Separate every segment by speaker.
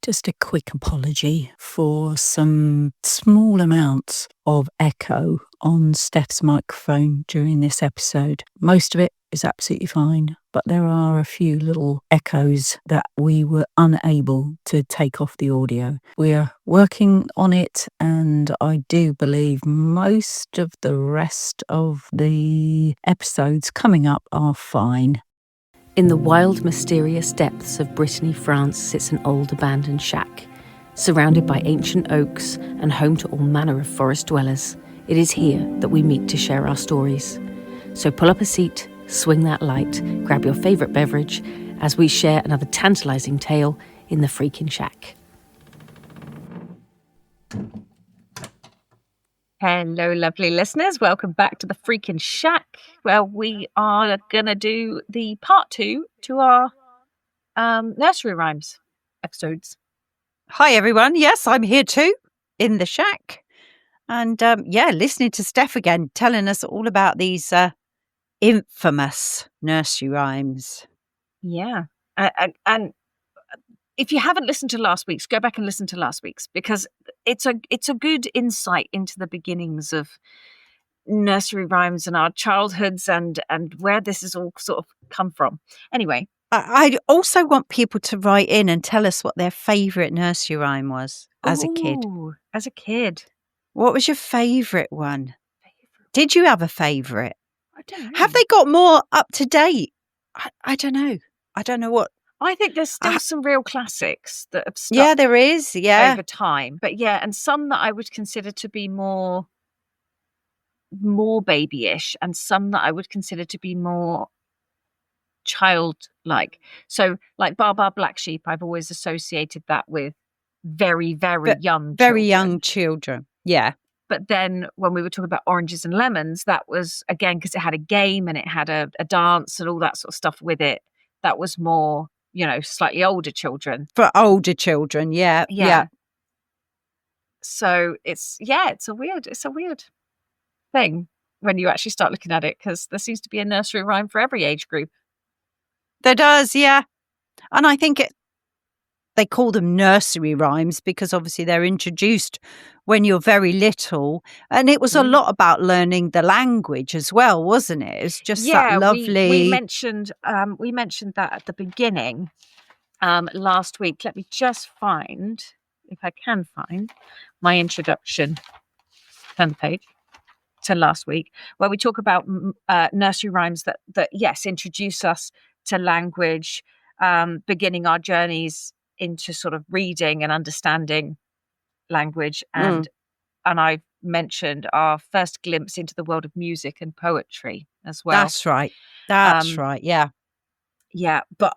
Speaker 1: Just a quick apology for some small amounts of echo on Steph's microphone during this episode. Most of it is absolutely fine, but there are a few little echoes that we were unable to take off the audio. We're working on it, and I do believe most of the rest of the episodes coming up are fine.
Speaker 2: In the wild, mysterious depths of Brittany, France, sits an old abandoned shack, surrounded by ancient oaks and home to all manner of forest dwellers. It is here that we meet to share our stories. So pull up a seat, swing that light, grab your favourite beverage, as we share another tantalising tale in the Freakin Shack.
Speaker 3: Hello, lovely listeners. Welcome back to the Freakin Shack, where we are going to do the part 2 to our nursery rhymes episodes.
Speaker 4: Hi, everyone. Yes, I'm here too, in the shack. And listening to Steph again, telling us all about these infamous nursery rhymes.
Speaker 3: Yeah. And if you haven't listened to last week's, go back and listen to last week's, because it's a good insight into the beginnings of nursery rhymes and our childhoods and where this has all sort of come from. Anyway.
Speaker 4: I also want people to write in and tell us what their favourite nursery rhyme was as a kid.
Speaker 3: As a kid.
Speaker 4: What was your favourite one? Did you have a favourite?
Speaker 3: I don't know.
Speaker 4: Have they got more up to date? I don't know. I don't know what.
Speaker 3: I think there's still some real classics that have stuck.
Speaker 4: Yeah, there is. Yeah.
Speaker 3: Over time. But yeah, and some that I would consider to be more babyish, and some that I would consider to be more childlike. So like Bar Bar Black Sheep, I've always associated that with very, very young
Speaker 4: children. Yeah.
Speaker 3: But then when we were talking about Oranges and Lemons, that was, again, because it had a game and it had a dance and all that sort of stuff with it. That was more, slightly older children.
Speaker 4: For older children, yeah.
Speaker 3: So it's a weird thing when you actually start looking at it, because there seems to be a nursery rhyme for every age group.
Speaker 4: There does, yeah. And I think they call them nursery rhymes because obviously they're introduced when you're very little. And it was a lot about learning the language as well, wasn't it? It's just that lovely.
Speaker 3: We mentioned that at the beginning last week. Let me just find, if I can find, my introduction. Turn the page to last week, where we talk about nursery rhymes that yes, introduce us to language, beginning our journeys into sort of reading and understanding language, and I've mentioned our first glimpse into the world of music and poetry as well.
Speaker 4: That's right. Yeah.
Speaker 3: Yeah, but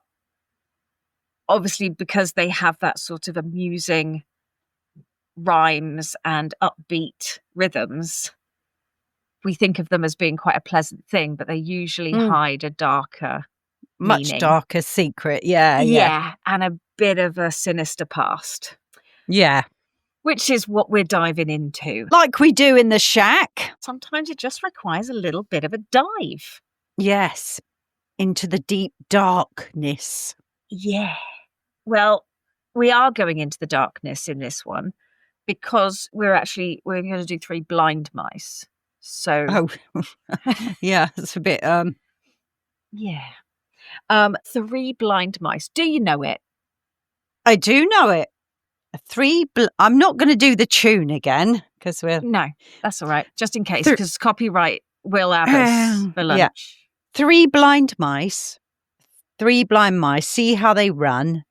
Speaker 3: obviously because they have that sort of amusing rhymes and upbeat rhythms, we think of them as being quite a pleasant thing, but they usually hide a darker
Speaker 4: much
Speaker 3: meaning.
Speaker 4: Darker secret. Yeah,
Speaker 3: and a bit of a sinister past.
Speaker 4: Yeah.
Speaker 3: Which is what we're diving into.
Speaker 4: Like we do in the shack.
Speaker 3: Sometimes it just requires a little bit of a dive.
Speaker 4: Yes. Into the deep darkness.
Speaker 3: Yeah. Well, we are going into the darkness in this one because we're going to do 3 blind mice. So
Speaker 4: yeah, it's a bit
Speaker 3: yeah. 3 blind mice. Do you know it?
Speaker 4: I do know it. I'm not going to do the tune again because
Speaker 3: no, that's all right. Just in case, because copyright will have us for lunch.
Speaker 4: Yeah. 3 blind mice. 3 blind mice. See how they run.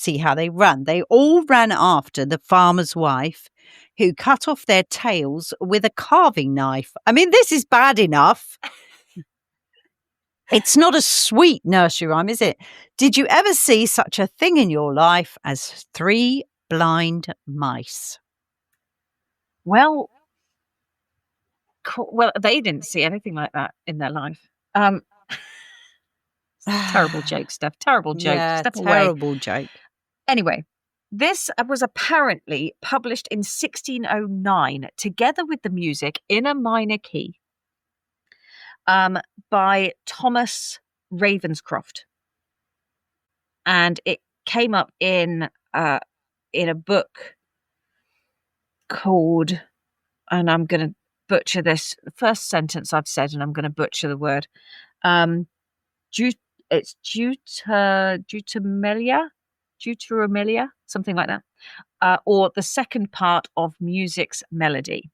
Speaker 4: They all ran after the farmer's wife, who cut off their tails with a carving knife. I mean, this is bad enough. It's not a sweet nursery rhyme, is it? Did you ever see such a thing in your life as 3 blind mice?
Speaker 3: Well, they didn't see anything like that in their life. Terrible joke, Steph. Terrible joke.
Speaker 4: Yeah,
Speaker 3: Step away.
Speaker 4: terrible joke.
Speaker 3: Anyway, this was apparently published in 1609, together with the music in a minor key, by Thomas Ravenscroft. And it came up in in a book called, and I'm going to butcher this, the first sentence I've said, and I'm going to butcher the word. It's deuteramelia, something like that. Or the second part of music's melody.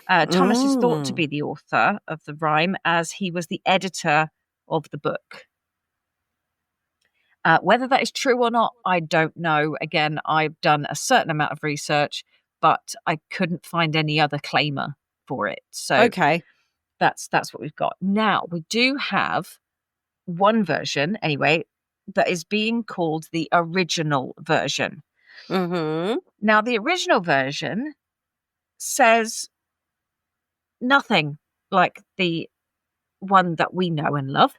Speaker 3: Thomas is thought to be the author of the rhyme, as he was the editor of the book. Whether that is true or not, I don't know. Again, I've done a certain amount of research, but I couldn't find any other claimer for it. So
Speaker 4: Okay.
Speaker 3: that's what we've got. Now, we do have one version, anyway, that is being called the original version.
Speaker 4: Mm-hmm.
Speaker 3: Now, the original version says nothing like the one that we know and love.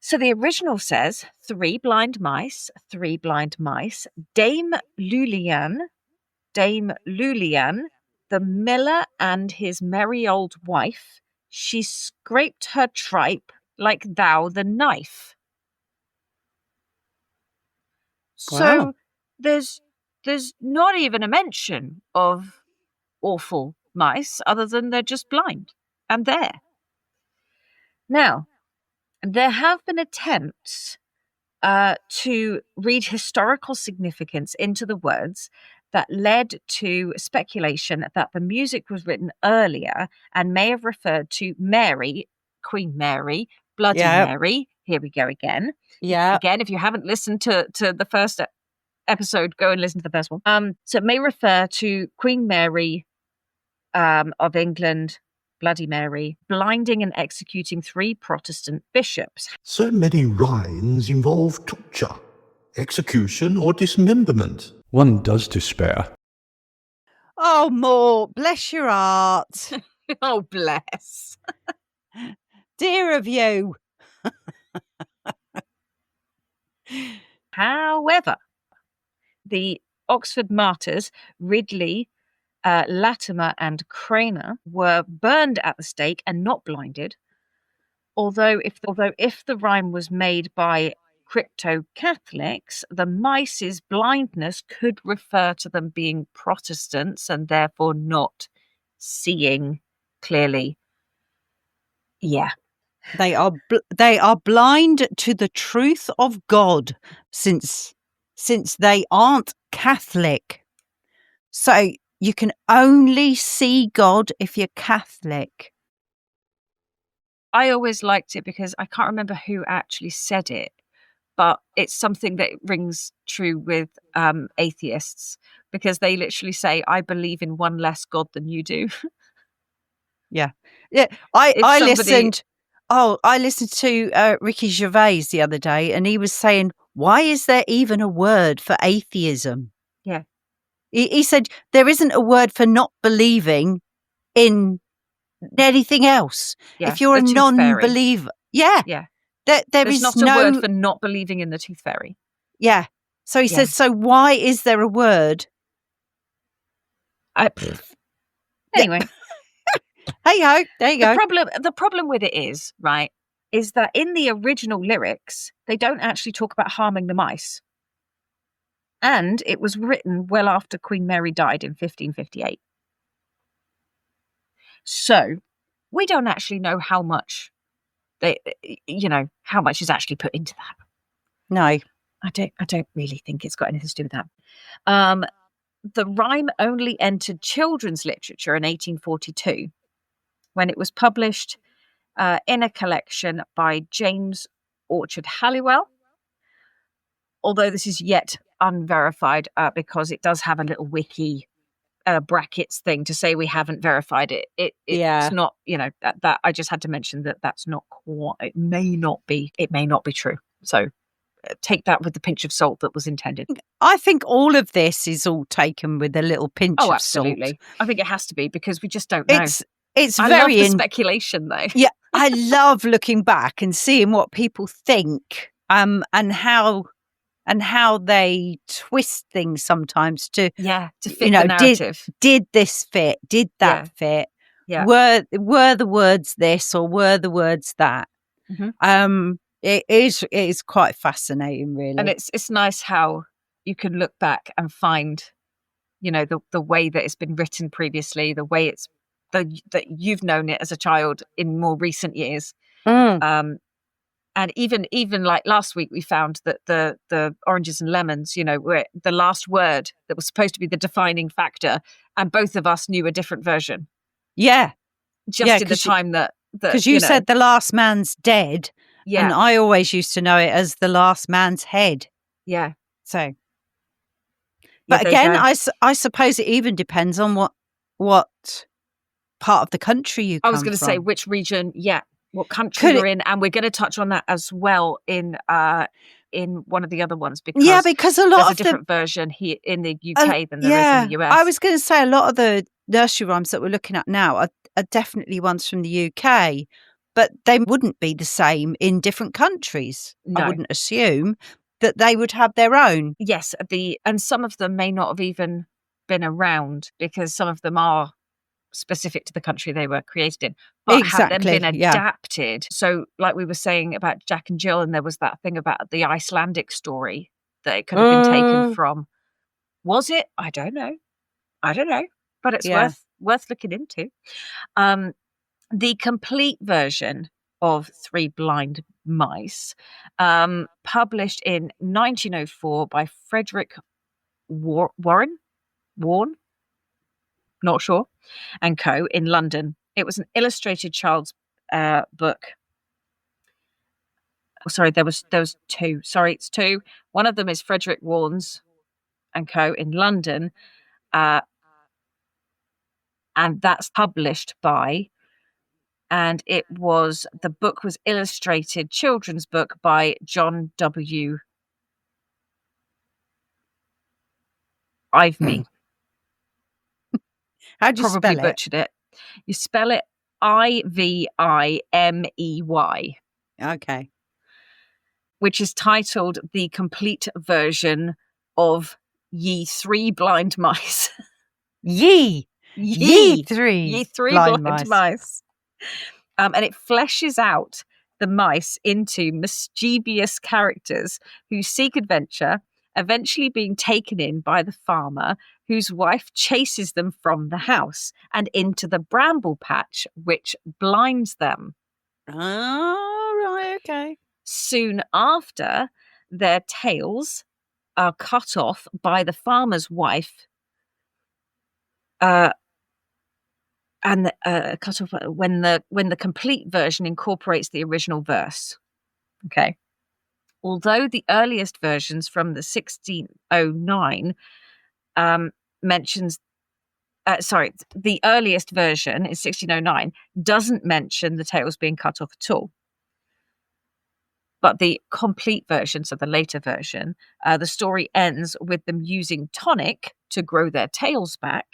Speaker 3: So the original says, three blind mice, Dame Lulian, the miller and his merry old wife, she scraped her tripe like thou the knife. So there's not even a mention of awful mice other than they're just blind and there. Now, there have been attempts to read historical significance into the words that led to speculation that the music was written earlier and may have referred to Mary, Queen Mary, Bloody Mary. Here we go again.
Speaker 4: Yeah.
Speaker 3: Again, if you haven't listened to the first episode, go and listen to the first one. So it may refer to Queen Mary of England, Bloody Mary, blinding and executing 3 Protestant bishops.
Speaker 5: So many rhymes involve torture, execution, or dismemberment.
Speaker 6: One does despair.
Speaker 4: Oh, Mort, bless your heart.
Speaker 3: Oh, bless.
Speaker 4: Dear of you.
Speaker 3: However, the Oxford martyrs, Ridley, Latimer and Craner, were burned at the stake and not blinded. Although if the rhyme was made by crypto-Catholics, the mice's blindness could refer to them being Protestants and therefore not seeing clearly. Yeah.
Speaker 4: They are blind to the truth of God since they aren't Catholic. So you can only see God if you're Catholic.
Speaker 3: I always liked it because I can't remember who actually said it, but it's something that rings true with atheists, because they literally say, I believe in one less God than you do.
Speaker 4: Yeah. I listened to Ricky Gervais the other day, and he was saying, why is there even a word for atheism?
Speaker 3: Yeah.
Speaker 4: He said there isn't a word for not believing in anything else.
Speaker 3: Yeah,
Speaker 4: if you're a
Speaker 3: the tooth fairy.
Speaker 4: non-believer. Yeah.
Speaker 3: Yeah.
Speaker 4: There's
Speaker 3: not a word for not believing in the tooth fairy.
Speaker 4: Yeah. So he says, so why is there a word?
Speaker 3: Anyway.
Speaker 4: Hey ho, there you go.
Speaker 3: The problem with it is, right, is that in the original lyrics, they don't actually talk about harming the mice. And it was written well after Queen Mary died in 1558. So we don't actually know how much how much is actually put into that.
Speaker 4: No.
Speaker 3: I don't really think it's got anything to do with that. The rhyme only entered children's literature in 1842 when it was published in a collection by James Orchard Halliwell. Although this is yet unverified because it does have a little wiki brackets thing to say we haven't verified it. It's not, that I just had to mention that's not quite, it may not be true. So take that with the pinch of salt that was intended.
Speaker 4: I think all of this is all taken with a little pinch of salt.
Speaker 3: Absolutely. I think it has to be, because we just don't know.
Speaker 4: It's
Speaker 3: I
Speaker 4: very
Speaker 3: love the speculation though.
Speaker 4: Yeah, I love looking back and seeing what people think and how they twist things sometimes to
Speaker 3: fit the narrative.
Speaker 4: Did this fit? Did that fit?
Speaker 3: Yeah.
Speaker 4: Were the words this or were the words that?
Speaker 3: Mm-hmm.
Speaker 4: It is quite fascinating, really.
Speaker 3: And it's nice how, you can look back and find, the way that it's been written previously, the way that you've known it as a child in more recent years. And even like last week, we found that the oranges and lemons, were the last word that was supposed to be the defining factor, and both of us knew a different version.
Speaker 4: Yeah.
Speaker 3: Just in the time that
Speaker 4: because you said the last man's dead, and I always used to know it as the last man's head.
Speaker 3: Yeah.
Speaker 4: So, but again, I suppose it even depends on what part of the country you come from.
Speaker 3: I was going to say which region. Yeah. What country you're in, and we're going to touch on that as well in one of the other ones, because
Speaker 4: because a lot
Speaker 3: there's
Speaker 4: of
Speaker 3: a different version here in the UK than there is in the US.
Speaker 4: I was going to say a lot of the nursery rhymes that we're looking at now are definitely ones from the UK, but they wouldn't be the same in different countries. No. I wouldn't assume that they would have their own.
Speaker 3: Yes, and some of them may not have even been around, because some of them are specific to the country they were created in, but have then been adapted. So like we were saying about Jack and Jill, and there was that thing about the Icelandic story that it could have been taken from. Was it? I don't know, but it's worth looking into. The complete version of Three Blind Mice, published in 1904 by Frederick Warren, not sure, and Co. in London. It was an illustrated child's book. Oh, sorry, there was two. Sorry, it's two. One of them is Frederick Warnes and Co. in London, and that's published by. And the book was illustrated children's book by John W. Ivemy.
Speaker 4: How do you
Speaker 3: Probably
Speaker 4: spell it?
Speaker 3: Butchered it. You spell it Ivimey.
Speaker 4: Okay.
Speaker 3: Which is titled The Complete Version of Ye Three Blind Mice.
Speaker 4: Ye three blind
Speaker 3: mice. And it fleshes out the mice into mischievous characters who seek adventure, eventually being taken in by the farmer, whose wife chases them from the house and into the bramble patch, which blinds them.
Speaker 4: Oh, right, okay.
Speaker 3: Soon after, their tails are cut off by the farmer's wife, cut off when the complete version incorporates the original verse. Okay. Although the earliest versions from the 1609 mentions, the earliest version is 1609 doesn't mention the tails being cut off at all. But the complete version, so the later version, the story ends with them using tonic to grow their tails back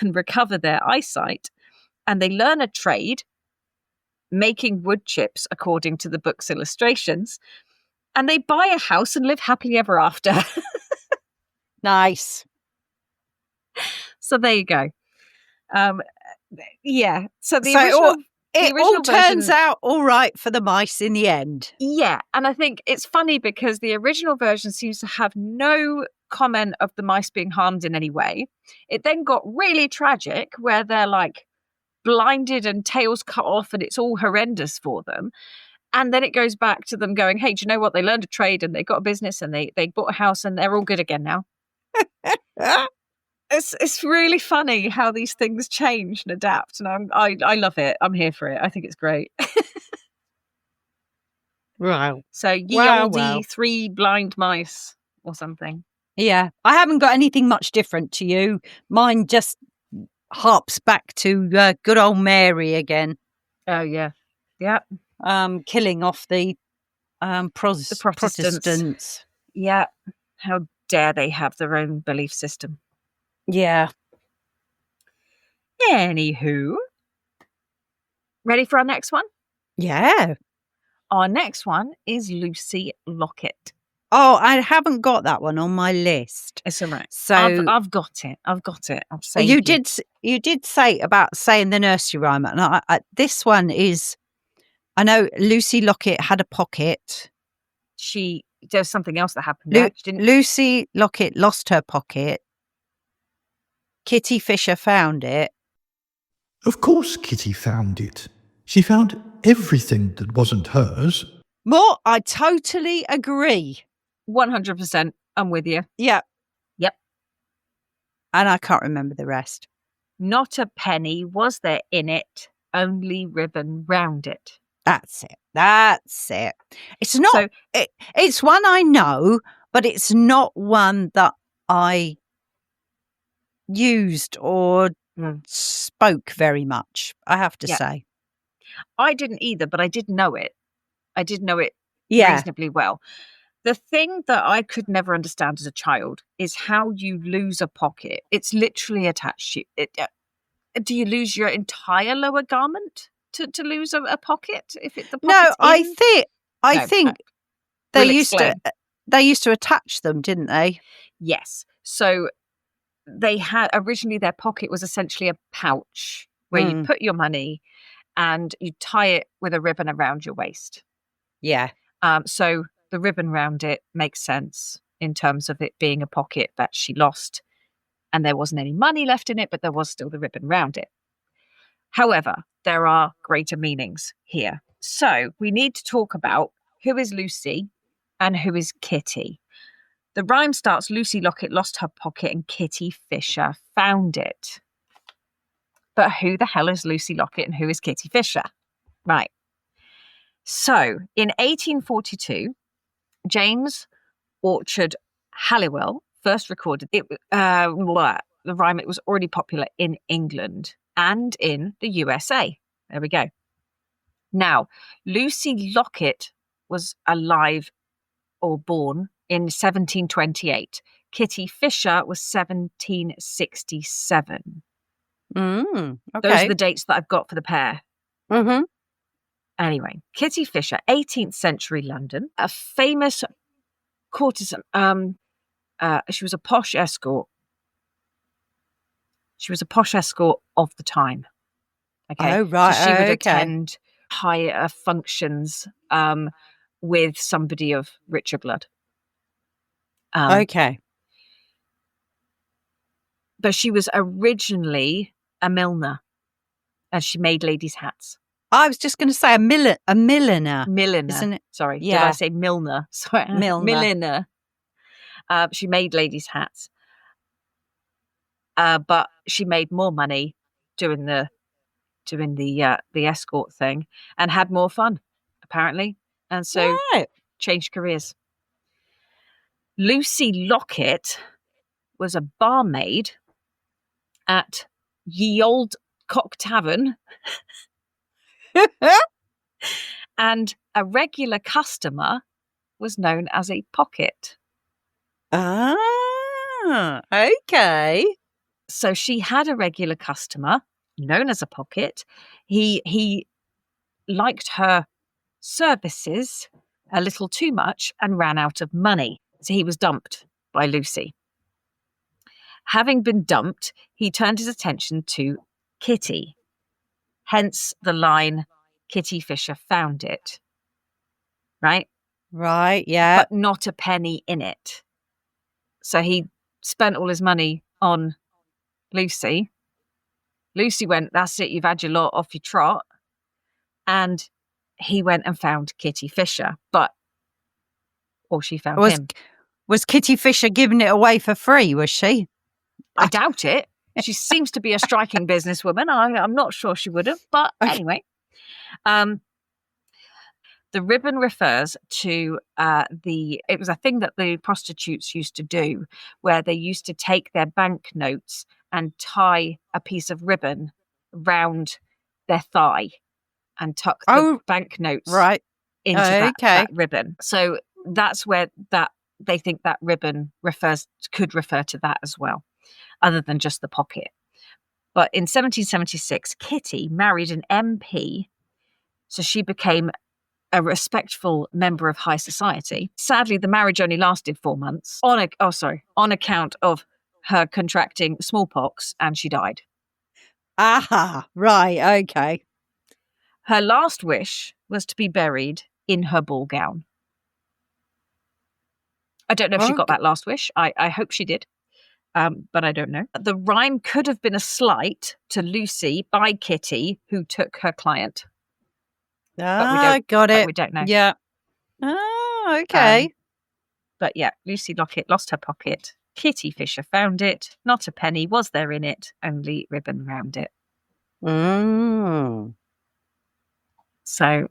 Speaker 3: and recover their eyesight. And they learn a trade, making wood chips according to the book's illustrations. And they buy a house and live happily ever after.
Speaker 4: Nice.
Speaker 3: So there you go. Yeah. So
Speaker 4: it all turns out all right for the mice in the end.
Speaker 3: Yeah. And I think it's funny because the original version seems to have no comment of the mice being harmed in any way. It then got really tragic where they're like blinded and tails cut off and it's all horrendous for them. And then it goes back to them going, hey, do you know what? They learned a trade and they got a business and they bought a house and they're all good again now. It's really funny how these things change and adapt. And I love it. I'm here for it. I think it's great.
Speaker 4: Wow.
Speaker 3: So ye Three Blind Mice or something.
Speaker 4: Yeah. I haven't got anything much different to you. Mine just harps back to good old Mary again.
Speaker 3: Oh, yeah. Yeah.
Speaker 4: Killing off the Protestants.
Speaker 3: Yeah. How dare they have their own belief system?
Speaker 4: Yeah.
Speaker 3: Anywho. Ready for our next one?
Speaker 4: Yeah.
Speaker 3: Our next one is Lucy Locket.
Speaker 4: Oh, I haven't got that one on my list.
Speaker 3: It's all right.
Speaker 4: So
Speaker 3: I've got it. I've saved
Speaker 4: you did say about saying the nursery rhyme, and I this one is. I know Lucy Locket had a pocket.
Speaker 3: She there's something else that happened there. She didn't.
Speaker 4: Lucy Locket lost her pocket. Kitty Fisher found it.
Speaker 5: Of course Kitty found it. She found everything that wasn't hers.
Speaker 4: Mort, I totally agree.
Speaker 3: 100%. I'm with you.
Speaker 4: Yeah.
Speaker 3: Yep.
Speaker 4: And I can't remember the rest.
Speaker 3: Not a penny was there in it, only ribbon round it.
Speaker 4: That's it. It's not. It's one I know, but it's not one that I used or spoke very much, I have to say.
Speaker 3: I didn't either, but I did know it. I did know it reasonably well. The thing that I could never understand as a child is how you lose a pocket. It's literally attached to you. Do you lose your entire lower garment to lose a pocket? If the pocket's
Speaker 4: No,
Speaker 3: in?
Speaker 4: I think they
Speaker 3: We'll
Speaker 4: used to attach them, didn't they?
Speaker 3: Yes. So they had originally their pocket was essentially a pouch where you put your money and you tie it with a ribbon around your waist.
Speaker 4: Yeah.
Speaker 3: So the ribbon round it makes sense in terms of it being a pocket that she lost, and there wasn't any money left in it, but there was still the ribbon round it. However, there are greater meanings here. So we need to talk about who is Lucy and who is Kitty. The rhyme starts, Lucy Locket lost her pocket and Kitty Fisher found it. But who the hell is Lucy Locket and who is Kitty Fisher? Right. So in 1842, James Orchard Halliwell first recorded it. The rhyme, it was already popular in England and in the USA. There we go. Now, Lucy Locket was alive or born in 1728. Kitty Fisher was 1767.
Speaker 4: Okay.
Speaker 3: Those are the dates that I've got for the pair.
Speaker 4: Mm-hmm.
Speaker 3: Anyway, Kitty Fisher, 18th century London, a famous courtesan. She was a posh escort. She was a posh escort of the time. Okay.
Speaker 4: Oh, right.
Speaker 3: So she would attend higher functions with somebody of richer blood.
Speaker 4: Okay.
Speaker 3: But she was originally a milliner, and she made ladies' hats.
Speaker 4: I was just going to say a milliner.
Speaker 3: Milliner.
Speaker 4: Isn't it?
Speaker 3: Sorry.
Speaker 4: Yeah.
Speaker 3: Did I say milliner? Sorry.
Speaker 4: Milliner.
Speaker 3: She made ladies' hats. But she made more money doing the escort thing and had more fun, apparently. And so changed careers. Lucy Locket was a barmaid at Ye Old Cock Tavern. And a regular customer was known as a pocket.
Speaker 4: Ah, okay.
Speaker 3: So she had a regular customer known as a pocket. He liked her services a little too much and ran out of money. So he was dumped by Lucy. Having been dumped, he turned his attention to Kitty. Hence the line, Kitty Fisher found it. Right?
Speaker 4: Right, yeah.
Speaker 3: But not a penny in it. So he spent all his money on Lucy. Lucy went, that's it, you've had your lot off your trot. And he went and found Kitty Fisher. Or she found him.
Speaker 4: Was Kitty Fisher giving it away for free, was she?
Speaker 3: I doubt it. She seems to be a striking businesswoman. I'm not sure she would have, but anyway. The ribbon refers to it was a thing that the prostitutes used to do, where they used to take their banknotes and tie a piece of ribbon round their thigh and tuck the banknotes into that ribbon. So that's where they think that ribbon could refer to that as well, other than just the pocket. But in 1776, Kitty married an MP, so she became a respectful member of high society. Sadly, the marriage only lasted 4 months on account of her contracting smallpox, and she died.
Speaker 4: Ah, right, okay.
Speaker 3: Her last wish was to be buried in her ball gown. I don't know if she got that last wish. I hope she did. But I don't know. The rhyme could have been a slight to Lucy by Kitty, who took her client. But we don't know.
Speaker 4: Yeah. Oh, okay.
Speaker 3: But yeah, Lucy Locket lost her pocket. Kitty Fisher found it. Not a penny was there in it, only ribbon round it.
Speaker 4: Mm.
Speaker 3: So,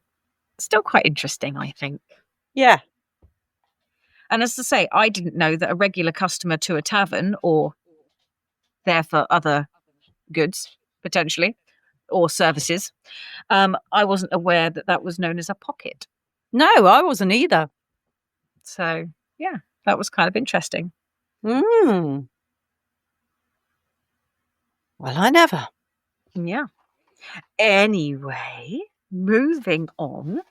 Speaker 3: still quite interesting, I think.
Speaker 4: Yeah.
Speaker 3: And as I say, I didn't know that a regular customer to a tavern, or there for other goods, potentially, or services, I wasn't aware that that was known as a pocket.
Speaker 4: No, I wasn't either.
Speaker 3: So, yeah, that was kind of interesting.
Speaker 4: Mm. Well, I never.
Speaker 3: Yeah. Anyway, moving on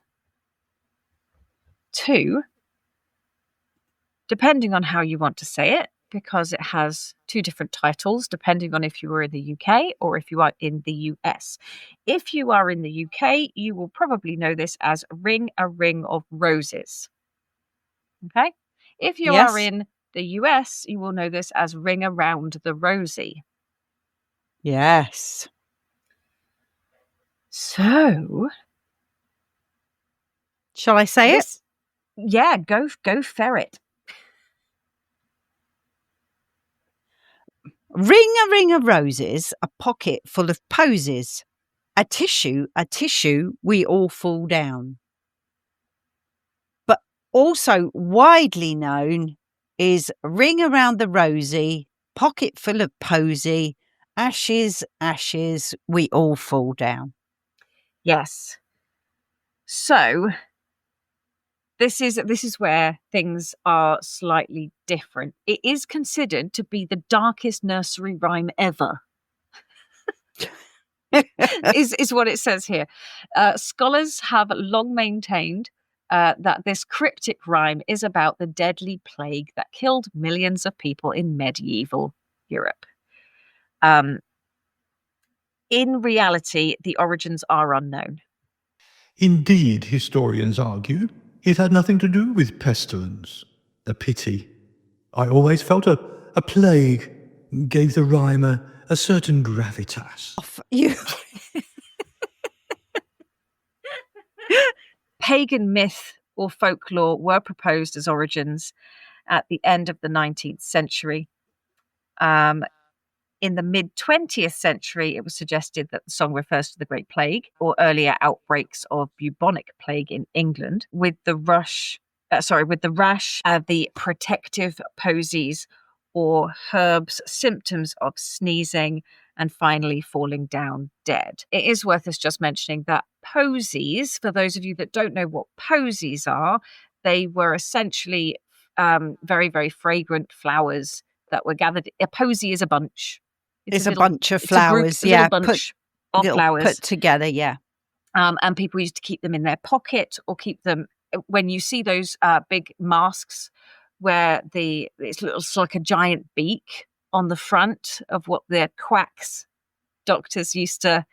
Speaker 3: to, depending on how you want to say it, because it has two different titles, depending on if you were in the UK or if you are in the US. If you are in the UK, you will probably know this as Ring a Ring of Roses. Okay? If you are in the US, you will know this as Ring Around the Rosie.
Speaker 4: Yes.
Speaker 3: So,
Speaker 4: shall I say it?
Speaker 3: Yeah, go ferret.
Speaker 4: Ring a ring of roses, a pocket full of posies. A tissue, we all fall down. But also widely known is ring around the rosy, pocket full of posy, ashes, we all fall down.
Speaker 3: Yes. So, this is where things are slightly different. It is considered to be the darkest nursery rhyme ever. is what it says here. Scholars have long maintained that this cryptic rhyme is about the deadly plague that killed millions of people in medieval Europe. In reality, the origins are unknown.
Speaker 5: Indeed, historians argue, it had nothing to do with pestilence. A pity. I always felt a plague gave the rhyme a certain gravitas.
Speaker 4: You.
Speaker 3: Pagan myth or folklore were proposed as origins at the end of the 19th century. In the mid-20th century, it was suggested that the song refers to the Great Plague or earlier outbreaks of bubonic plague in England, with the rash, the protective posies or herbs, symptoms of sneezing, and finally falling down dead. It is worth us just mentioning that posies, for those of you that don't know what posies are, they were essentially very, very fragrant flowers that were gathered. A posy is a bunch.
Speaker 4: It's a bunch of flowers,
Speaker 3: a little bunch of flowers
Speaker 4: put together, yeah.
Speaker 3: And people used to keep them in their pocket or keep them when you see those big masks where it's like a giant beak on the front of what their quacks doctors used to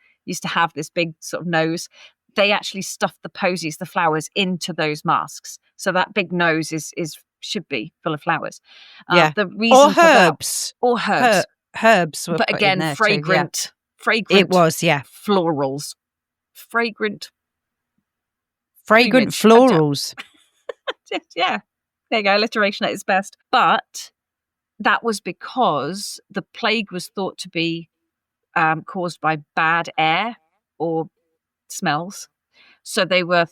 Speaker 3: have, this big sort of nose. They actually stuffed the posies, the flowers, into those masks, so that big nose should be full of flowers.
Speaker 4: Yeah,
Speaker 3: the reason
Speaker 4: or herbs. Herbs were
Speaker 3: but
Speaker 4: put
Speaker 3: again,
Speaker 4: in there
Speaker 3: fragrant.
Speaker 4: Too, yeah.
Speaker 3: Fragrant.
Speaker 4: It was, yeah.
Speaker 3: Florals. Fragrant
Speaker 4: florals.
Speaker 3: Yeah. There you go. Alliteration at its best. But that was because the plague was thought to be caused by bad air or smells. So they were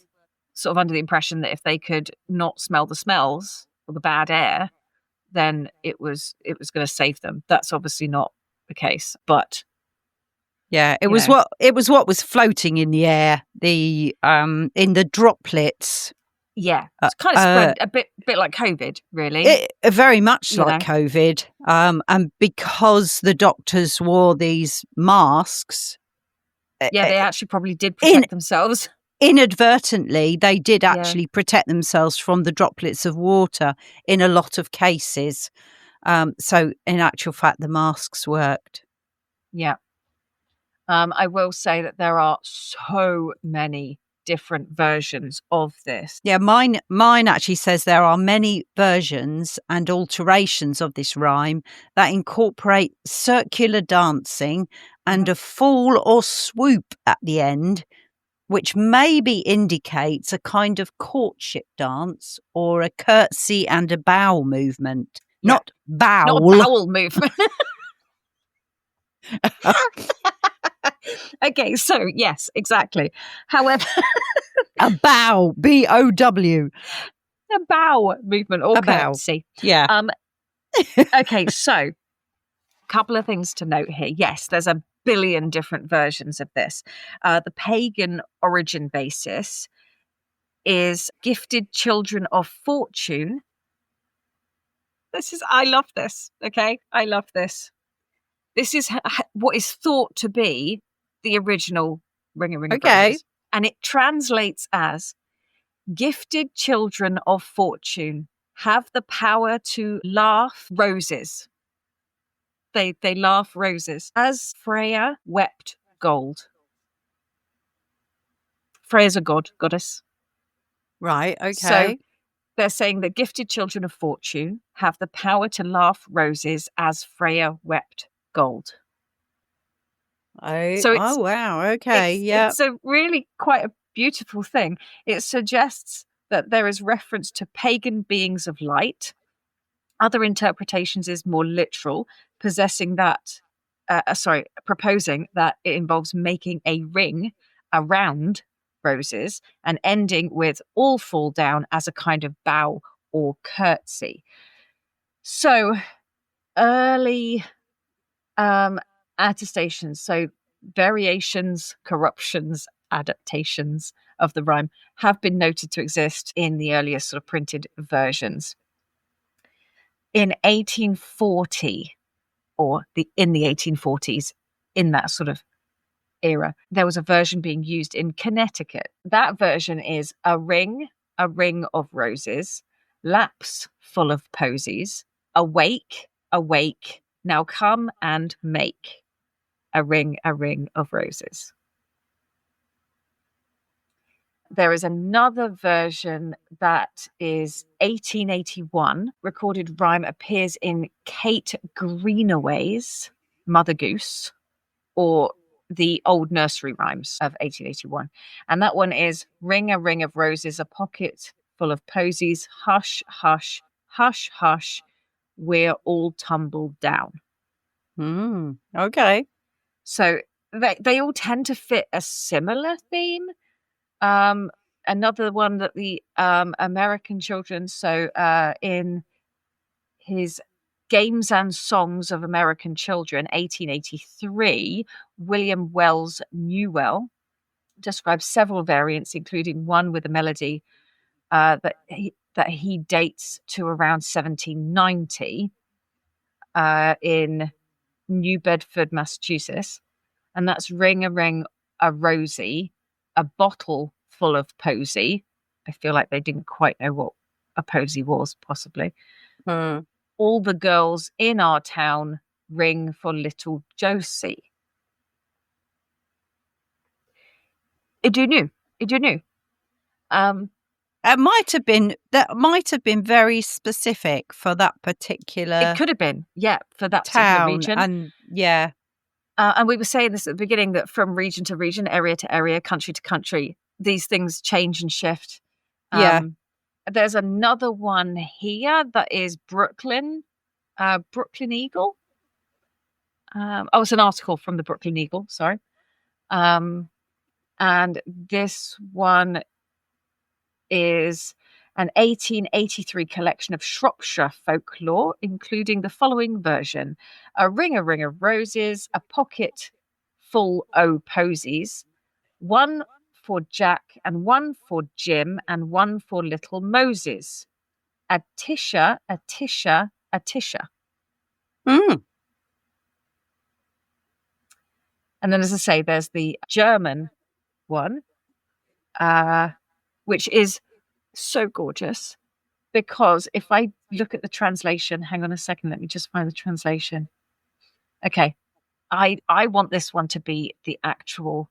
Speaker 3: sort of under the impression that if they could not smell the smells or the bad air, then it was going to save them. That's obviously not the case, but
Speaker 4: yeah, it was what was floating in the air, in the droplets.
Speaker 3: Yeah, it's kind of spread a bit like COVID, really.
Speaker 4: Very much like COVID, and because the doctors wore these masks,
Speaker 3: yeah, they actually probably did protect themselves.
Speaker 4: Inadvertently, they did actually protect themselves from the droplets of water in a lot of cases. So, in actual fact, the masks worked.
Speaker 3: Yeah. I will say that there are so many different versions of this.
Speaker 4: Yeah, mine actually says there are many versions and alterations of this rhyme that incorporate circular dancing and a fall or swoop at the end, which maybe indicates a kind of courtship dance or a curtsy and a bow movement.
Speaker 3: Yeah.
Speaker 4: Not bowl.
Speaker 3: Not a bowel movement. Okay, so yes, exactly. However,
Speaker 4: A bow, B-O-W.
Speaker 3: a bow movement or
Speaker 4: A bow.
Speaker 3: curtsy.
Speaker 4: Yeah.
Speaker 3: Okay, so a couple of things to note here. Yes, there's a billion different versions of this. The pagan origin basis is gifted children of fortune. I love this. Okay, I love this. This is what is thought to be the original Ring a Ring of
Speaker 4: Okay.
Speaker 3: Roses. And it translates as gifted children of fortune have the power to laugh roses. They laugh roses as Freya wept gold. Freya's a goddess.
Speaker 4: Right, okay.
Speaker 3: So they're saying that gifted children of fortune have the power to laugh roses as Freya wept gold.
Speaker 4: Oh, wow, okay, yeah.
Speaker 3: It's a really quite a beautiful thing. It suggests that there is reference to pagan beings of light. Other interpretations is more literal, proposing that it involves making a ring around roses and ending with all fall down as a kind of bow or curtsy. So early attestations, so variations, corruptions, adaptations of the rhyme have been noted to exist in the earliest sort of printed versions. In 1840, in the 1840s, in that sort of era, there was a version being used in Connecticut. That version is a ring of roses, laps full of posies, awake, now come and make a ring of roses. There is another version that is 1881. Recorded rhyme appears in Kate Greenaway's Mother Goose, or the old nursery rhymes of 1881. And that one is ring of roses, a pocket full of posies, hush, hush, hush, hush, we're all tumbled down.
Speaker 4: Okay.
Speaker 3: So they all tend to fit a similar theme. Another one that the American children, in his Games and Songs of American Children, 1883, William Wells Newell describes several variants, including one with a melody that he dates to around 1790 in New Bedford, Massachusetts. And that's ring a rosy, a bottle full of posy. I feel like they didn't quite know what a posy was, possibly. All the girls in our town ring for little Josie. I do know.
Speaker 4: That might have been very specific for that particular
Speaker 3: It could have been, yeah, for that particular
Speaker 4: town.
Speaker 3: region.
Speaker 4: And yeah.
Speaker 3: And we were saying this at the beginning, that from region to region, area to area, country to country, these things change and shift.
Speaker 4: Yeah.
Speaker 3: There's another one here that is Brooklyn Eagle. It's an article from the Brooklyn Eagle, sorry. And this one is an 1883 collection of Shropshire folklore, including the following version: a ring of roses, a pocket full o' posies, one for Jack and one for Jim and one for little Moses. A tisha. And then, as I say, there's the German one, which is so gorgeous, because if I look at the translation, hang on a second, let me just find the translation. Okay, I want this one to be the actual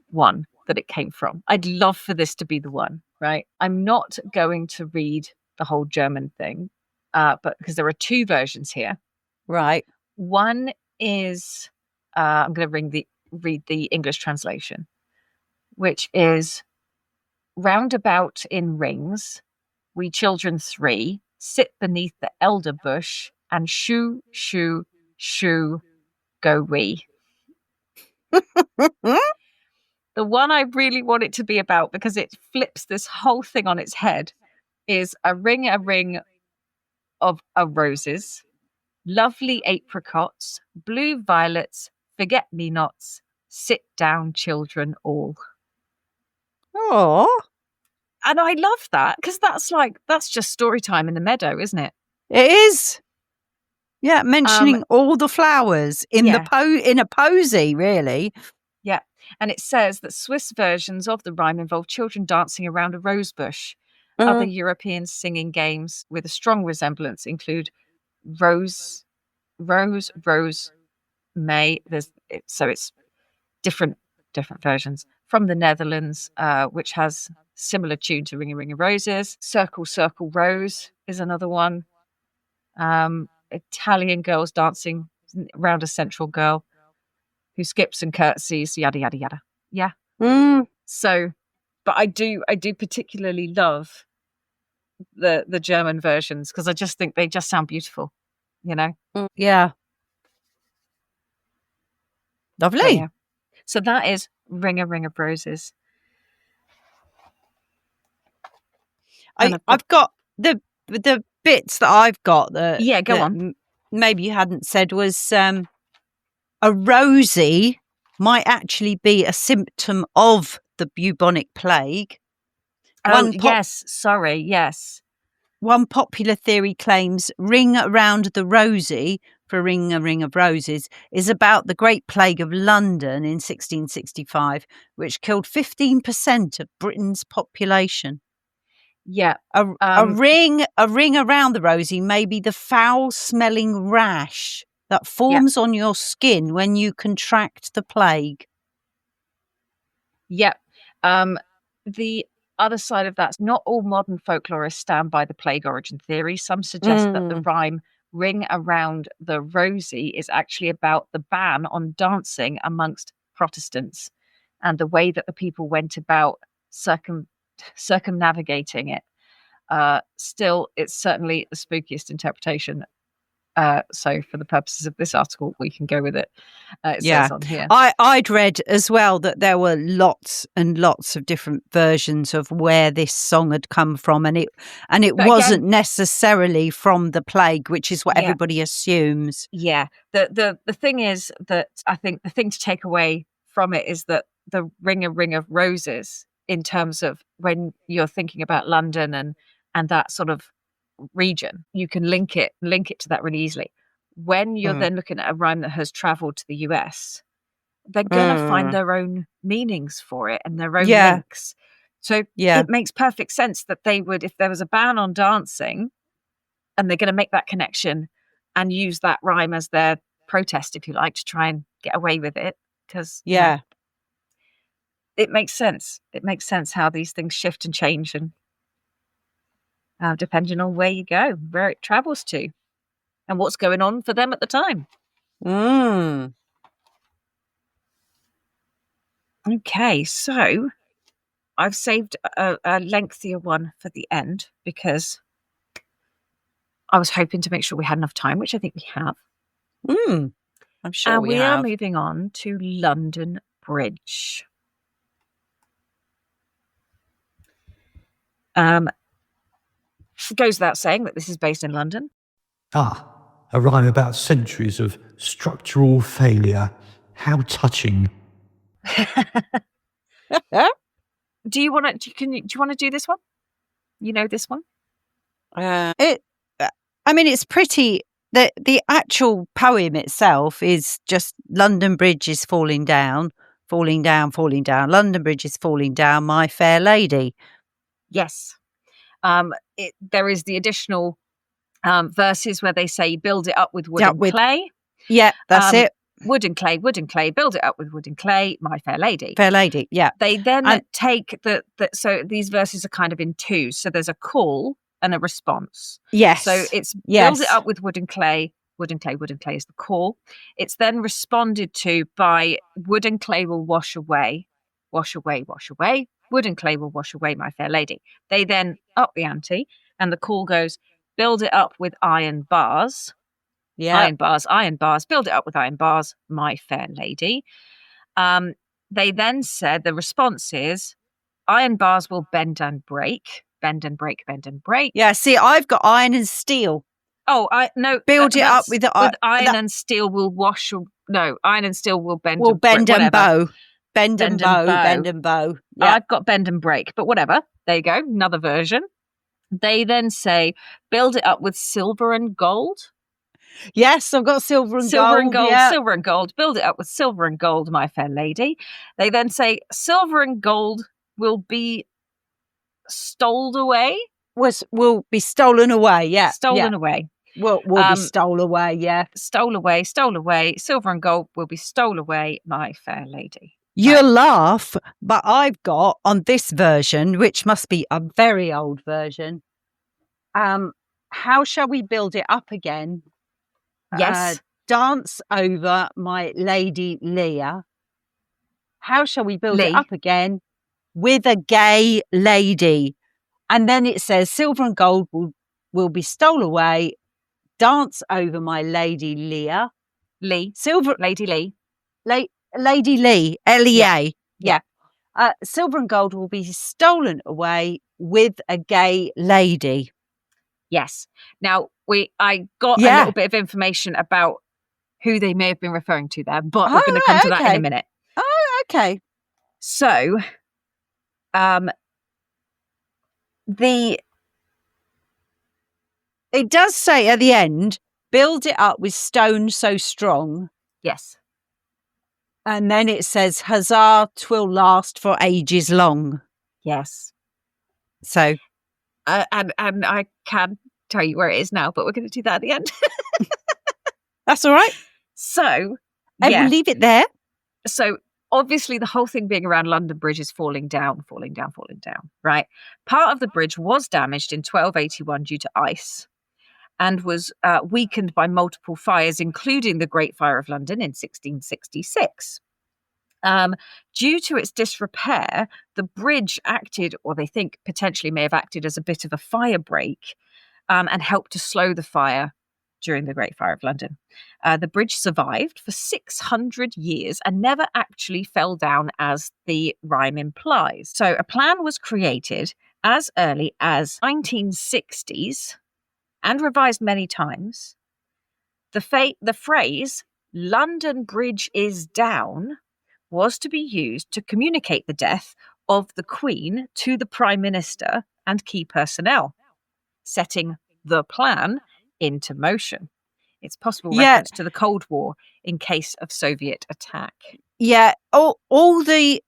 Speaker 3: one that it came from. I'd love for this to be the one, right? I'm not going to read the whole German thing, but because there are two versions here.
Speaker 4: Right.
Speaker 3: One is, I'm going to read the English translation, which is, roundabout in rings, we children three sit beneath the elder bush and shoo, shoo, shoo, go we. The one I really want it to be about, because it flips this whole thing on its head, is a ring of roses, lovely apricots, blue violets, forget-me-nots, sit down children all.
Speaker 4: Oh,
Speaker 3: And I love that, because that's just story time in the meadow, isn't it?
Speaker 4: it is. Yeah, mentioning all the flowers in in a posy, really.
Speaker 3: Yeah. And it says that Swiss versions of the rhyme involve children dancing around a rose bush. Other European singing games with a strong resemblance include Rose, May. So it's different versions from the Netherlands, which has similar tune to Ring a Ring of Roses. Circle, Circle, Rose is another one. Italian girls dancing around a central girl who skips and curtsies, yada yada yada. Yeah. So, but I do particularly love the German versions, because I just think they just sound beautiful, you know.
Speaker 4: Yeah. Lovely.
Speaker 3: But yeah. So that is Ring a Ring of Roses.
Speaker 4: I've got the bits that I've got that.
Speaker 3: Yeah, go
Speaker 4: that
Speaker 3: on.
Speaker 4: Maybe you hadn't said was a rosy might actually be a symptom of the bubonic plague.
Speaker 3: Yes. Sorry. Yes.
Speaker 4: One popular theory claims Ring Around the Rosy, for Ring a Ring of Roses, is about the Great Plague of London in 1665, which killed 15% of Britain's population.
Speaker 3: Yeah.
Speaker 4: A ring around the rosy may be the foul-smelling rash that forms on your skin when you contract the plague.
Speaker 3: Yep. The other side of that, not all modern folklorists stand by the plague origin theory. Some suggest that the rhyme Ring Around the Rosy is actually about the ban on dancing amongst Protestants and the way that the people went about circumnavigating it. Still, it's certainly the spookiest interpretation. So for the purposes of this article, we can go with it. It says on here.
Speaker 4: I'd read as well that there were lots and lots of different versions of where this song had come from, and it wasn't necessarily from the plague, which is what everybody assumes.
Speaker 3: Yeah. The thing is that I think the thing to take away from it is that the Ring of Roses, in terms of when you're thinking about London and that sort of region, you can link it to that really easily. When you're then looking at a rhyme that has traveled to the US, they're gonna find their own meanings for it and their own links. So it makes perfect sense that they would, if there was a ban on dancing and they're going to make that connection and use that rhyme as their protest, if you like, to try and get away with it, because it makes sense. It makes sense how these things shift and change, and depending on where you go, where it travels to, and what's going on for them at the time. Okay, so I've saved a lengthier one for the end because I was hoping to make sure we had enough time, which I think we have.
Speaker 4: I'm sure we
Speaker 3: are moving on to London Bridge. Goes without saying that this is based in London.
Speaker 5: A rhyme about centuries of structural failure. How touching.
Speaker 3: Do you want to do this one? You know this one?
Speaker 4: It's pretty. The actual poem itself is just London Bridge is falling down, falling down, falling down. London Bridge is falling down, my fair lady.
Speaker 3: Yes. There is the additional verses where they say build it up with wood and clay.
Speaker 4: Yeah, that's it.
Speaker 3: wood and clay, build it up with wood and clay, my fair lady.
Speaker 4: Fair lady, yeah.
Speaker 3: They then
Speaker 4: And-
Speaker 3: take so these verses are kind of in twos. So there's a call and a response.
Speaker 4: Yes.
Speaker 3: So it's
Speaker 4: Yes.
Speaker 3: build it up with wood and clay. Wood and clay is the call. It's then responded to by wood and clay will wash away. Wash away, wash away. Wood and clay will wash away, my fair lady. They then up the ante, and the call goes, build it up with iron bars.
Speaker 4: Yeah.
Speaker 3: Iron bars, build it up with iron bars, my fair lady. They then said the response is, iron bars will bend and break. Bend and break, bend and break.
Speaker 4: Yeah, see, I've got iron and steel.
Speaker 3: Oh,
Speaker 4: Build it up with
Speaker 3: iron and steel will wash. No, iron and steel will bend.
Speaker 4: Will bend and
Speaker 3: whatever.
Speaker 4: bow. Bend and bow. Bend and bow. Yeah.
Speaker 3: I've got bend and break, but whatever. There you go. Another version. They then say, build it up with silver and gold.
Speaker 4: Yes, I've got silver and
Speaker 3: Silver
Speaker 4: gold.
Speaker 3: and gold,
Speaker 4: yeah.
Speaker 3: silver and gold. Build it up with silver and gold, my fair lady. They then say, silver and gold will be stoled away.
Speaker 4: Will be stolen away. Yeah.
Speaker 3: Stolen away.
Speaker 4: Will be stole away. Yeah.
Speaker 3: Stole away. Silver and gold will be stole away, my fair lady.
Speaker 4: You'll laugh, but I've got on this version, which must be a very old version. How shall we build it up again?
Speaker 3: Yes.
Speaker 4: Dance over my lady Leah. How shall we build
Speaker 3: Lee.
Speaker 4: it up again with a gay lady? And then it says silver and gold will be stole away. Dance over my lady Leah.
Speaker 3: Lee.
Speaker 4: Silver
Speaker 3: Lady Lee.
Speaker 4: Lady Lee, Lea.
Speaker 3: Yeah.
Speaker 4: Silver and gold will be stolen away with a gay lady.
Speaker 3: Yes. Now I got a little bit of information about who they may have been referring to there, but we're going to come to that in a minute.
Speaker 4: Oh, okay.
Speaker 3: So,
Speaker 4: it does say at the end, build it up with stone so strong.
Speaker 3: Yes.
Speaker 4: And then it says, huzzah, 'twill last for ages long.
Speaker 3: Yes.
Speaker 4: So.
Speaker 3: And I can tell you where it is now, but we're going to do that at the end.
Speaker 4: That's all right.
Speaker 3: So,
Speaker 4: and we'll leave it there.
Speaker 3: So, obviously, the whole thing being around London Bridge is falling down, right? Part of the bridge was damaged in 1281 due to ice and was weakened by multiple fires, including the Great Fire of London in 1666. Due to its disrepair, the bridge acted, or they think potentially may have acted as a bit of a fire break and helped to slow the fire during the Great Fire of London. The bridge survived for 600 years and never actually fell down as the rhyme implies. So a plan was created as early as 1960s and revised many times. The phrase, London Bridge is down, was to be used to communicate the death of the Queen to the Prime Minister and key personnel, setting the plan into motion. It's possible reference to the Cold War in case of Soviet attack.
Speaker 4: Yeah, all the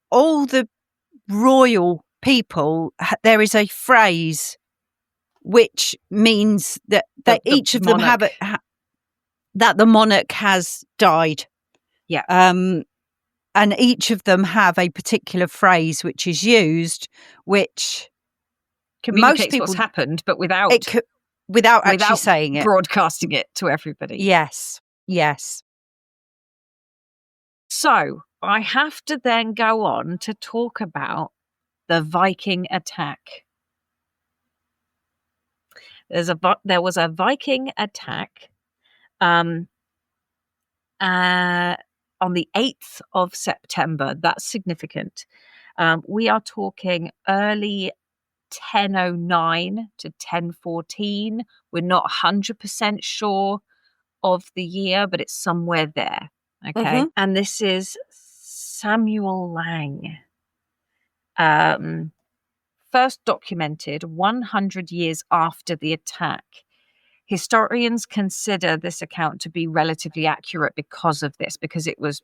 Speaker 4: royal people, there is a phrase which means that each of them have that the monarch has died.
Speaker 3: Yeah.
Speaker 4: And each of them have a particular phrase which is used, which
Speaker 3: communicates what's happened, but without
Speaker 4: actually saying it,
Speaker 3: broadcasting it to everybody.
Speaker 4: Yes.
Speaker 3: So I have to then go on to talk about the Viking attack. There was a Viking attack on the 8th of September. That's significant. We are talking early 1009 to 1014. We're not 100% sure of the year, but it's somewhere there. Okay.
Speaker 4: Mm-hmm.
Speaker 3: And this is Samuel Lang. First documented 100 years after the attack. Historians consider this account to be relatively accurate because of this, because it was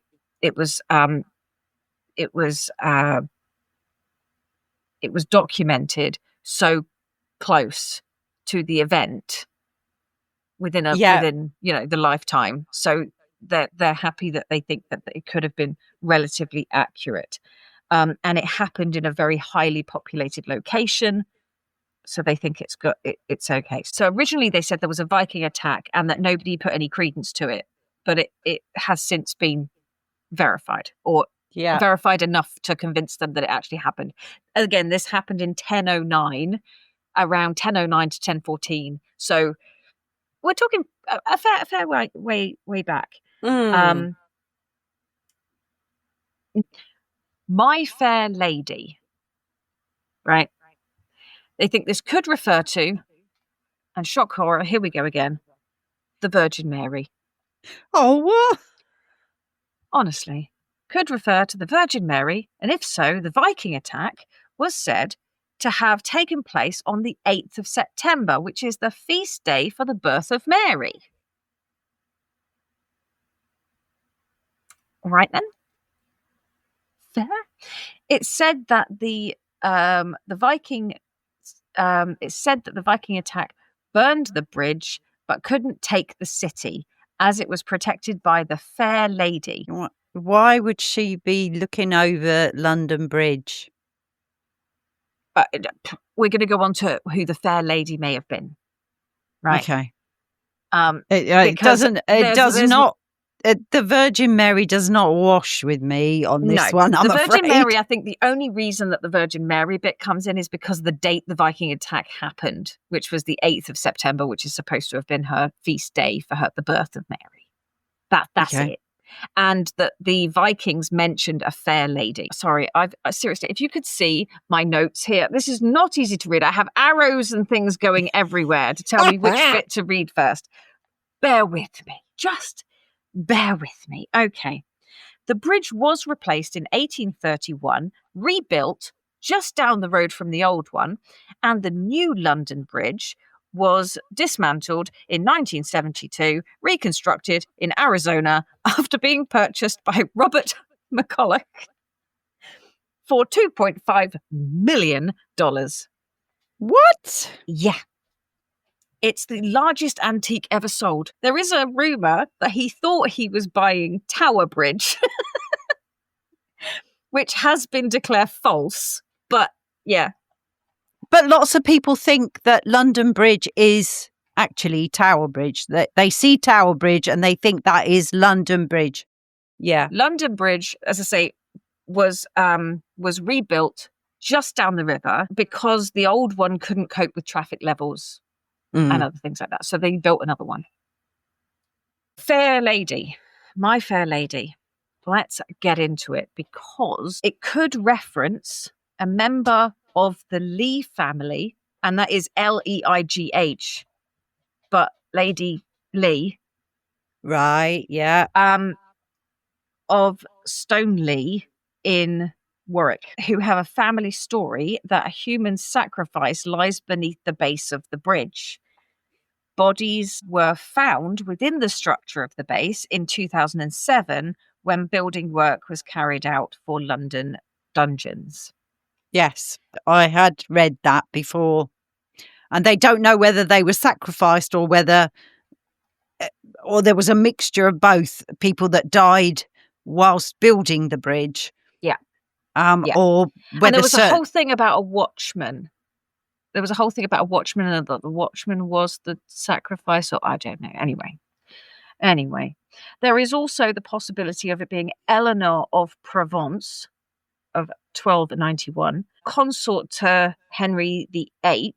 Speaker 3: documented so close to the event within the lifetime. So they're happy that they think that it could have been relatively accurate. And it happened in a very highly populated location. So they think it's okay. So originally they said there was a Viking attack and that nobody put any credence to it. But it has since been verified, or verified enough to convince them that it actually happened. Again, this happened in 1009, around 1009 to 1014. So we're talking a fair way back. My Fair Lady, right? They think this could refer to, and shock horror, here we go again, the Virgin Mary.
Speaker 4: Oh, what?
Speaker 3: Honestly, could refer to the Virgin Mary, and if so, the Viking attack was said to have taken place on the 8th of September, which is the feast day for the birth of Mary. All right then. Fair. It said that the Viking attack burned the bridge but couldn't take the city as it was protected by the Fair Lady.
Speaker 4: Why would she be looking over London Bridge?
Speaker 3: We're going to go on to who the Fair Lady may have been, right?
Speaker 4: Okay. The Virgin Mary does not wash with me on this one. I'm afraid.
Speaker 3: The Virgin Mary, I think the only reason that the Virgin Mary bit comes in is because the date the Viking attack happened, which was the 8th of September, which is supposed to have been her feast day for the birth of Mary. That's it. And that the Vikings mentioned a fair lady. Sorry, seriously, if you could see my notes here, this is not easy to read. I have arrows and things going everywhere to tell me which bit to read first. Bear with me. Just bear with me. Okay. The bridge was replaced in 1831, rebuilt just down the road from the old one, and the new London Bridge was dismantled in 1972, reconstructed in Arizona after being purchased by Robert McCulloch for $2.5 million.
Speaker 4: What?
Speaker 3: Yeah. It's the largest antique ever sold. There is a rumour that he thought he was buying Tower Bridge, which has been declared false. But yeah.
Speaker 4: But lots of people think that London Bridge is actually Tower Bridge. They see Tower Bridge and they think that is London Bridge. Yeah.
Speaker 3: London Bridge, as I say, was rebuilt just down the river because the old one couldn't cope with traffic levels and other things like that. So they built another one. Fair Lady. My Fair Lady. Let's get into it because it could reference a member of the Lee family, and that is Leigh, but Lady Lee.
Speaker 4: Right, yeah.
Speaker 3: Of Stoneleigh in Warwick, who have a family story that a human sacrifice lies beneath the base of the bridge. Bodies were found within the structure of the base in 2007 when building work was carried out for London dungeons.
Speaker 4: Yes, I had read that before. And they don't know whether they were sacrificed or there was a mixture of both, people that died whilst building the bridge.
Speaker 3: Yeah.
Speaker 4: Or whether
Speaker 3: and there was a whole thing about a watchman. There was a whole thing about a watchman and that the watchman was the sacrifice, or I don't know. Anyway, there is also the possibility of it being Eleanor of Provence of 1291, consort to Henry VIII,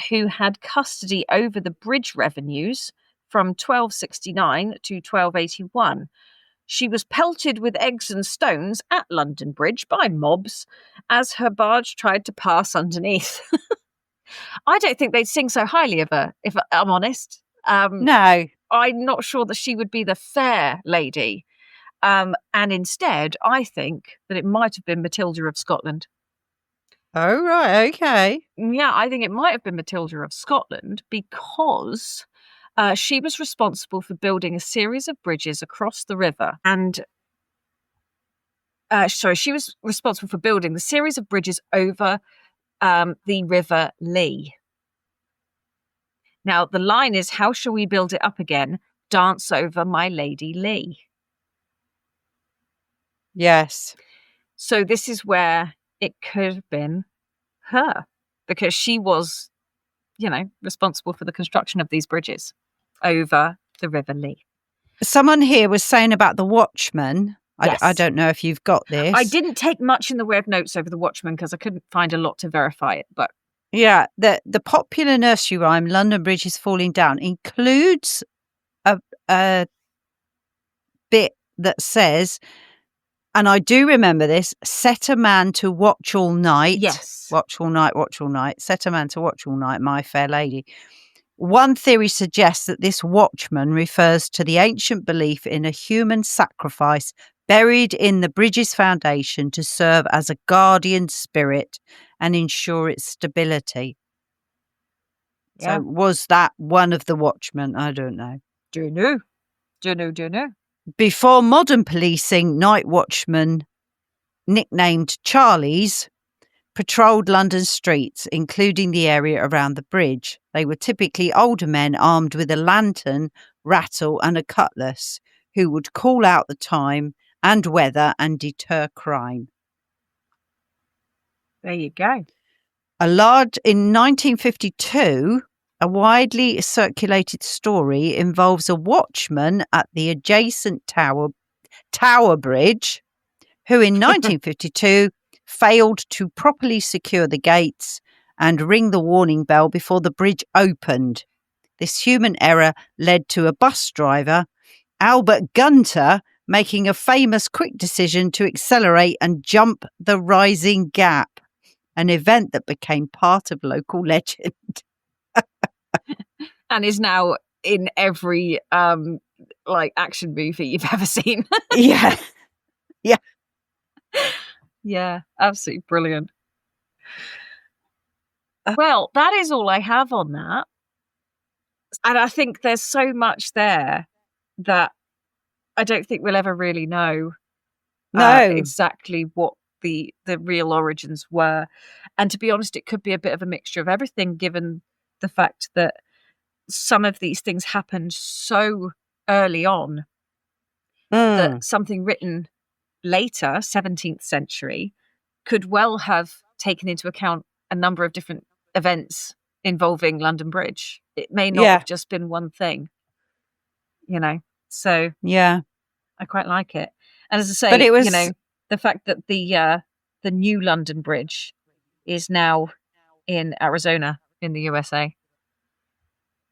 Speaker 3: who had custody over the bridge revenues from 1269 to 1281. She was pelted with eggs and stones at London Bridge by mobs as her barge tried to pass underneath. I don't think they'd sing so highly of her, if I'm honest.
Speaker 4: No.
Speaker 3: I'm not sure that she would be the fair lady. And instead, I think that it might have been Matilda of Scotland.
Speaker 4: Oh, right, okay.
Speaker 3: Yeah, I think it might have been Matilda of Scotland because she was responsible for building a series of bridges across the river. And she was responsible for building the series of bridges over the River Lee. Now, the line is, how shall we build it up again? ... dance over my Lady Lee.
Speaker 4: Yes.
Speaker 3: So this is where it could have been her, because she was, responsible for the construction of these bridges over the River Lee.
Speaker 4: Someone here was saying about the Watchman.
Speaker 3: Yes.
Speaker 4: I don't know if you've got this.
Speaker 3: I didn't take much in the way of notes over the Watchman because I couldn't find a lot to verify it. But
Speaker 4: yeah, the popular nursery rhyme "London Bridge is Falling Down" includes a bit that says, and I do remember this: "Set a man to watch all night."
Speaker 3: Yes.
Speaker 4: Watch all night, watch all night. Set a man to watch all night, my fair lady. One theory suggests that this watchman refers to the ancient belief in a human sacrifice buried in the bridge's foundation to serve as a guardian spirit and ensure its stability.
Speaker 3: Yeah.
Speaker 4: So was that one of the watchmen? I don't know.
Speaker 3: Do you know?
Speaker 4: Before modern policing, night watchmen, nicknamed Charlies, patrolled London streets, including the area around the bridge. They were typically older men armed with a lantern, rattle and a cutlass who would call out the time and weather and deter crime.
Speaker 3: There you go.
Speaker 4: In 1952, a widely circulated story involves a watchman at the adjacent Tower Bridge who in 1952 failed to properly secure the gates and ring the warning bell before the bridge opened. This human error led to a bus driver, Albert Gunter, making a famous quick decision to accelerate and jump the rising gap, an event that became part of local legend.
Speaker 3: And is now in every action movie you've ever seen.
Speaker 4: Yeah. Yeah.
Speaker 3: Yeah, absolutely brilliant. Well, that is all I have on that. And I think there's so much there that I don't think we'll ever really know exactly what the real origins were. And to be honest, it could be a bit of a mixture of everything, given the fact that some of these things happened so early on that something written later, 17th century, could well have taken into account a number of different events involving London Bridge. It may not have just been one thing, so
Speaker 4: yeah,
Speaker 3: I quite like it. And as I say,
Speaker 4: but it was,
Speaker 3: the fact that the new London Bridge is now in Arizona in the USA,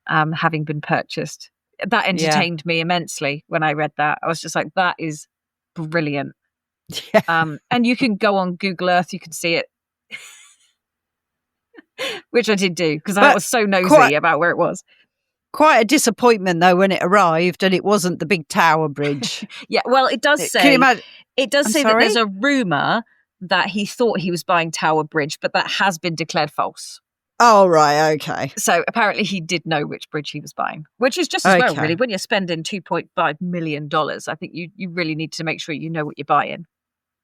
Speaker 3: having been purchased, that entertained me immensely when I read that. I was just like, that is brilliant.
Speaker 4: Yeah.
Speaker 3: And you can go on Google Earth, you can see it, which I did do because I was so nosy about where it was.
Speaker 4: Quite a disappointment though when it arrived and it wasn't the big Tower Bridge.
Speaker 3: Yeah, well, it does say,
Speaker 4: can you imagine?
Speaker 3: It does say that there's a rumour that he thought he was buying Tower Bridge, but that has been declared false.
Speaker 4: Oh, right, okay.
Speaker 3: So apparently he did know which bridge he was buying, which is just as well, really. When you're spending $2.5 million, I think you really need to make sure you know what you're buying.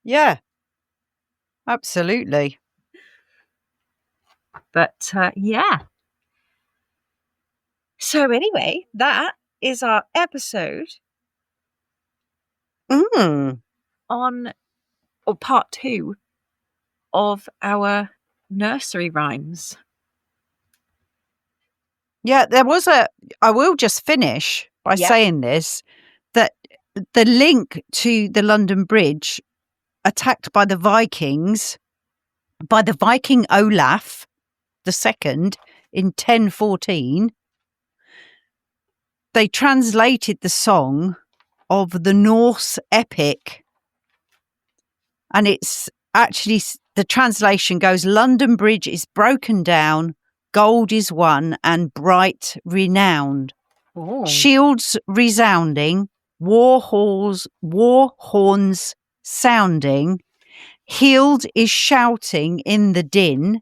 Speaker 4: Yeah, absolutely.
Speaker 3: But yeah. So anyway, that is our episode on, or part 2 of our nursery rhymes.
Speaker 4: Yeah, I will just finish by saying this, that the link to the London Bridge attacked by the Vikings, by the Viking Olaf II in 1014, they translated the song of the Norse epic. And it's actually, the translation goes, London Bridge is broken down, gold is won and bright renowned.
Speaker 3: Oh.
Speaker 4: Shields resounding, war horns sounding, Heald is shouting in the din,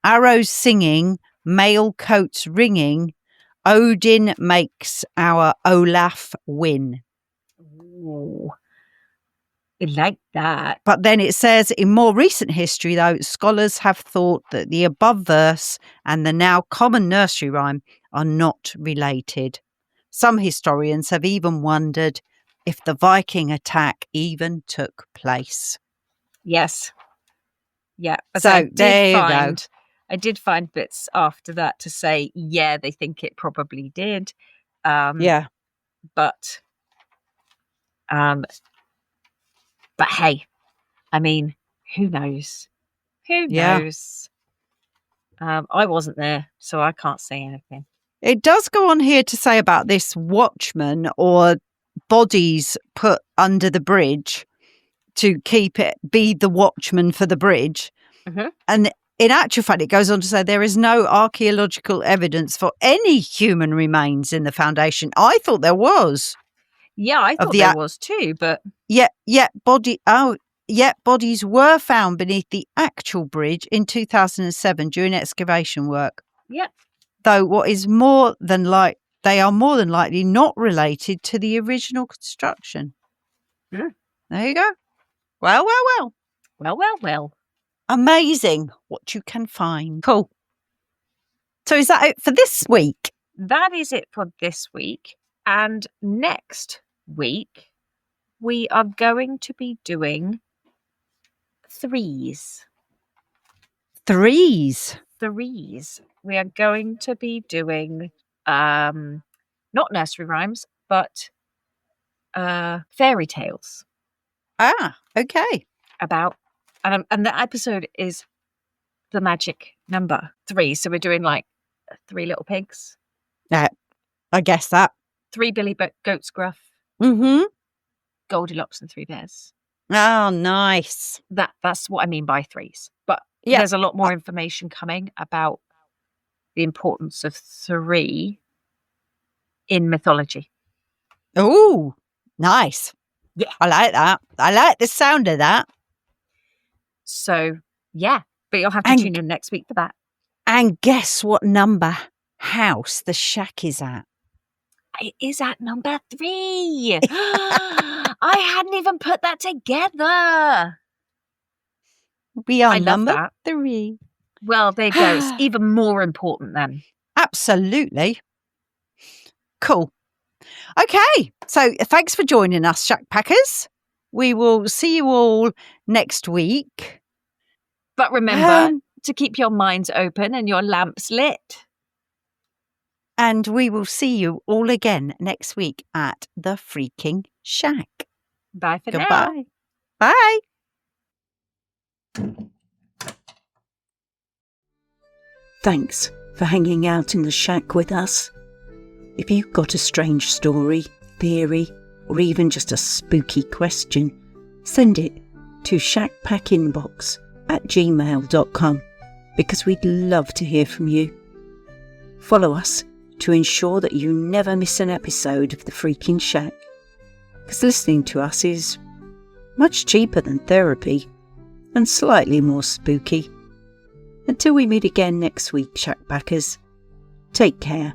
Speaker 4: arrows singing, mail coats ringing, Odin makes our Olaf win.
Speaker 3: Ooh. I like that.
Speaker 4: But then it says, in more recent history, though, scholars have thought that the above verse and the now common nursery rhyme are not related. Some historians have even wondered if the Viking attack even took place.
Speaker 3: Yes. Yeah.
Speaker 4: So there you go.
Speaker 3: I did find bits after that to say, yeah, they think it probably did.
Speaker 4: Yeah.
Speaker 3: But hey, I mean, who knows? Who
Speaker 4: Yeah.
Speaker 3: knows? I wasn't there, so I can't say anything.
Speaker 4: It does go on here to say about this watchman or bodies put under the bridge to be the watchman for the bridge.
Speaker 3: Mhm.
Speaker 4: And in actual fact, it goes on to say there is no archaeological evidence for any human remains in the foundation. I thought there was.
Speaker 3: Yeah, I thought there was too, but
Speaker 4: Yet bodies were found beneath the actual bridge in 2007 during excavation work.
Speaker 3: yeah.
Speaker 4: Though they are more than likely not related to the original construction.
Speaker 3: Yeah.
Speaker 4: There you go. Well.
Speaker 3: Well.
Speaker 4: Amazing what you can find. Cool. So is that it for this week?
Speaker 3: That is it for this week. And next week, we are going to be doing threes.
Speaker 4: Threes.
Speaker 3: We are going to be doing not nursery rhymes, but fairy tales.
Speaker 4: Ah, okay.
Speaker 3: About and the episode is the magic number 3. So we're doing like 3 little pigs.
Speaker 4: Yeah, I guess that.
Speaker 3: 3 Billy Goats Gruff.
Speaker 4: Mm-hmm.
Speaker 3: Goldilocks and 3 Bears.
Speaker 4: Oh, nice.
Speaker 3: That's what I mean by threes. But
Speaker 4: Yeah.
Speaker 3: there's a lot more information coming about the importance of 3 in mythology.
Speaker 4: Oh, nice.
Speaker 3: Yeah.
Speaker 4: I like that. I like the sound of that.
Speaker 3: So, yeah. But you'll have to tune in next week for that.
Speaker 4: And guess what number house the shack is at?
Speaker 3: It is at number 3. I hadn't even put that together.
Speaker 4: We are
Speaker 3: I love
Speaker 4: number
Speaker 3: that.
Speaker 4: 3.
Speaker 3: Well, there you go. It's even more important then.
Speaker 4: Absolutely. Cool. Okay. So thanks for joining us, Shack Packers. We will see you all next week.
Speaker 3: But remember to keep your minds open and your lamps lit.
Speaker 4: And we will see you all again next week at the Freakin Shack.
Speaker 3: Bye for now.
Speaker 4: Goodbye. Bye.
Speaker 1: Thanks for hanging out in the shack with us. If you've got a strange story, theory, or even just a spooky question, send it to shackpackinbox@gmail.com because we'd love to hear from you. Follow us to ensure that you never miss an episode of the Freakin Shack, because listening to us is much cheaper than therapy and slightly more spooky. Until we meet again next week, Shackpackers, take care.